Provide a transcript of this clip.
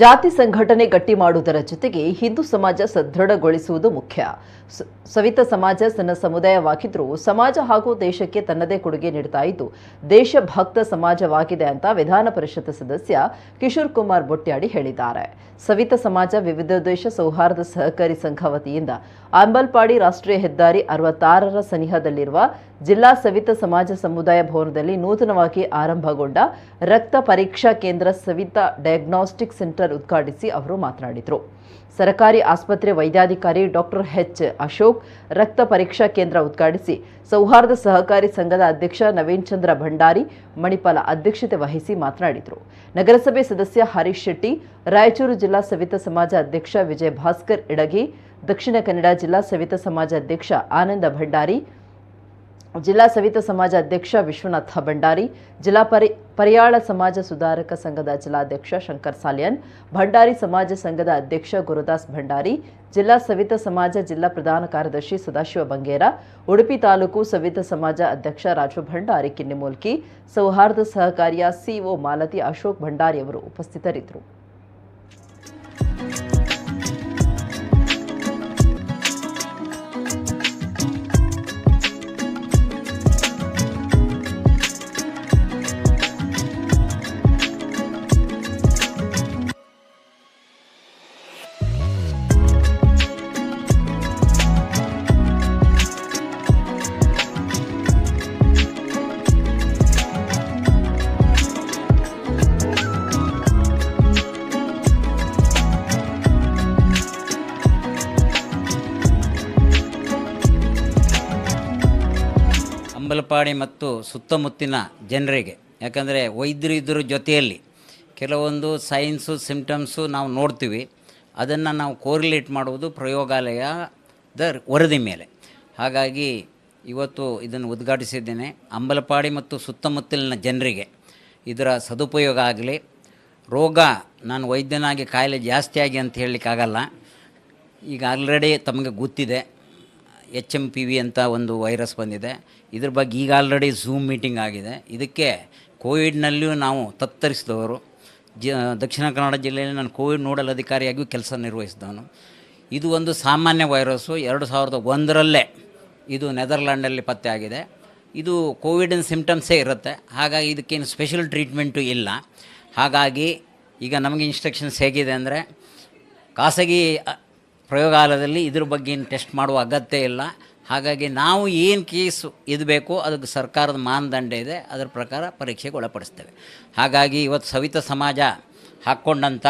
ಜಾತಿ ಸಂಘಟನೆ ಗಟ್ಟಿ ಮಾಡುವುದರ ಜೊತೆಗೆ ಹಿಂದೂ ಸಮಾಜ ಸದೃಢಗೊಳಿಸುವುದು ಮುಖ್ಯ. ಸವಿತ ಸಮಾಜ ಸಣ್ಣ ಸಮುದಾಯವಾಗಿದ್ದರೂ ಸಮಾಜ ಹಾಗೂ ದೇಶಕ್ಕೆ ತನ್ನದೇ ಕೊಡುಗೆ ನೀಡುತ್ತಾ ಇದ್ದು ದೇಶಭಕ್ತ ಸಮಾಜವಾಗಿದೆ ಅಂತ ವಿಧಾನ ಪರಿಷತ್ ಸದಸ್ಯ ಕಿಶೋರ್ ಕುಮಾರ್ ಬೊಟ್ಯಾಡಿ ಹೇಳಿದ್ದಾರೆ. ಸವಿತ ಸಮಾಜ ವಿವಿಧೋದ್ದೇಶ ಸೌಹಾರ್ದ ಸಹಕಾರಿ ಸಂಘ ವತಿಯಿಂದ ಅಂಬಲ್ಪಾಡಿ ರಾಷ್ಟ್ರೀಯ ಹೆದ್ದಾರಿ 66ರ ಸನಿಹದಲ್ಲಿರುವ ಜಿಲ್ಲಾ ಸವಿತ ಸಮಾಜ ಸಮುದಾಯ ಭವನದಲ್ಲಿ ನೂತನವಾಗಿ ಆರಂಭಗೊಂಡ ರಕ್ತ ಪರೀಕ್ಷಾ ಕೇಂದ್ರ ಸವಿತ ಡಯಾಗ್ನಾಸ್ಟಿಕ್ ಸೆಂಟರ್ ಉದ್ಘಾಟಿಸಿ ಅವರು ಮಾತನಾಡಿದರು. ಸರ್ಕಾರಿ ಆಸ್ಪತ್ರೆ ವೈದ್ಯಾಧಿಕಾರಿ ಡಾಕ್ಟರ್ ಎಚ್ ಅಶೋಕ್ ರಕ್ತ ಪರೀಕ್ಷಾ ಕೇಂದ್ರ ಉದ್ಘಾಟಿಸಿ ಸೌಹಾರ್ದ ಸಹಕಾರಿ ಸಂಘದ ಅಧ್ಯಕ್ಷ ನವೀನ್ ಚಂದ್ರ ಭಂಡಾರಿ ಮಣಿಪಾಲ ಅಧ್ಯಕ್ಷತೆ ವಹಿಸಿ ಮಾತನಾಡಿದರು. ನಗರಸಭೆ ಸದಸ್ಯ ಹರೀಶ್ ಶೆಟ್ಟಿ, ರಾಯಚೂರು ಜಿಲ್ಲಾ ಸವಿತ ಸಮಾಜ ಅಧ್ಯಕ್ಷ ವಿಜಯ ಭಾಸ್ಕರ್ ಇಡಗಿ, ದಕ್ಷಿಣ ಕನ್ನಡ ಜಿಲ್ಲಾ ಸವಿತ ಸಮಾಜ ಅಧ್ಯಕ್ಷ ಆನಂದ ಭಂಡಾರಿ, ಜಿಲ್ಲಾ ಸವಿತ ಸಮಾಜ ಅಧ್ಯಕ್ಷ ವಿಶ್ವನಾಥ ಭಂಡಾರಿ, ಜಿಲ್ಲಾ ಪರಿಯಾಳ ಸಮಾಜ ಸುಧಾರಕ ಸಂಘದ ಜಿಲ್ಲಾಧ್ಯಕ್ಷ ಶಂಕರ್ ಸಾಲ್ಯನ್, ಭಂಡಾರಿ ಸಮಾಜ ಸಂಘದ ಅಧ್ಯಕ್ಷ ಗುರುದಾಸ್ ಭಂಡಾರಿ, ಜಿಲ್ಲಾ ಸವಿತ ಸಮಾಜ ಜಿಲ್ಲಾ ಪ್ರಧಾನ ಕಾರ್ಯದರ್ಶಿ ಸದಾಶಿವ ಬಂಗೇರ, ಉಡುಪಿ ತಾಲೂಕು ಸವಿತ ಸಮಾಜ ಅಧ್ಯಕ್ಷ ರಾಜು ಭಂಡಾರಿ ಕಿನ್ನಿಮೂಲ್ಕಿ, ಸೌಹಾರ್ದ ಸಹಕಾರಿಯ ಸಿಒ ಮಾಲತಿ ಅಶೋಕ್ ಭಂಡಾರಿ ಅವರು ಉಪಸ್ಥಿತರಿದ್ದರು. ಅಂಬಲಪಾಡಿ ಮತ್ತು ಸುತ್ತಮುತ್ತಿನ ಜನರಿಗೆ, ಯಾಕಂದರೆ ವೈದ್ಯರು ಇದ್ರ ಜೊತೆಯಲ್ಲಿ ಕೆಲವೊಂದು ಸೈನ್ಸು ಸಿಂಪ್ಟಮ್ಸು ನಾವು ನೋಡ್ತೀವಿ, ಅದನ್ನು ನಾವು ಕೋರಿಲೇಟ್ ಮಾಡುವುದು ಪ್ರಯೋಗಾಲಯದ ವರದಿ ಮೇಲೆ. ಹಾಗಾಗಿ ಇವತ್ತು ಇದನ್ನು ಉದ್ಘಾಟಿಸಿದ್ದೇನೆ. ಅಂಬಲಪಾಡಿ ಮತ್ತು ಸುತ್ತಮುತ್ತಲಿನ ಜನರಿಗೆ ಇದರ ಸದುಪಯೋಗ ಆಗಲಿ. ರೋಗ ನಾನು ವೈದ್ಯನಾಗಿ ಕಾಯಿಲೆ ಜಾಸ್ತಿಯಾಗಿ ಅಂತ ಹೇಳಲಿಕ್ಕಾಗಲ್ಲ. ಈಗ ಆಲ್ರೆಡಿ ತಮಗೆ ಗೊತ್ತಿದೆ HMPV ಅಂತ ಒಂದು ವೈರಸ್ ಬಂದಿದೆ. ಇದ್ರ ಬಗ್ಗೆ ಈಗ ಆಲ್ರೆಡಿ ಝೂಮ್ ಮೀಟಿಂಗ್ ಆಗಿದೆ. ಇದಕ್ಕೆ ಕೋವಿಡ್ನಲ್ಲಿಯೂ ನಾವು ತತ್ತರಿಸಿದವರು. ದಕ್ಷಿಣ ಕನ್ನಡ ಜಿಲ್ಲೆಯಲ್ಲಿ ನಾನು ಕೋವಿಡ್ ನೋಡಲ್ ಅಧಿಕಾರಿಯಾಗಿಯೂ ಕೆಲಸ ನಿರ್ವಹಿಸಿದವನು. ಇದು ಒಂದು ಸಾಮಾನ್ಯ ವೈರಸ್ಸು. 2001ರಲ್ಲೇ ಇದು ನೆದರ್ಲ್ಯಾಂಡಲ್ಲಿ ಪತ್ತೆ ಆಗಿದೆ. ಇದು ಕೋವಿಡಿನ ಸಿಂಪ್ಟಮ್ಸೇ ಇರುತ್ತೆ. ಹಾಗಾಗಿ ಇದಕ್ಕೇನು ಸ್ಪೆಷಲ್ ಟ್ರೀಟ್ಮೆಂಟು ಇಲ್ಲ. ಹಾಗಾಗಿ ಈಗ ನಮಗೆ ಇನ್ಸ್ಟ್ರಕ್ಷನ್ಸ್ ಹೇಗಿದೆ ಅಂದರೆ, ಖಾಸಗಿ ಪ್ರಯೋಗಾಲಯದಲ್ಲಿ ಇದ್ರ ಬಗ್ಗೆ ಏನು ಟೆಸ್ಟ್ ಮಾಡುವ ಅಗತ್ಯ ಇಲ್ಲ. ಹಾಗಾಗಿ ನಾವು ಏನು ಕೇಸು ಇದು ಬೇಕೋ ಅದಕ್ಕೆ ಸರ್ಕಾರದ ಮಾನದಂಡ ಇದೆ, ಅದರ ಪ್ರಕಾರ ಪರೀಕ್ಷೆಗೆ ಒಳಪಡಿಸ್ತೇವೆ. ಹಾಗಾಗಿ ಇವತ್ತು ಸವಿತ ಸಮಾಜ ಹಾಕ್ಕೊಂಡಂಥ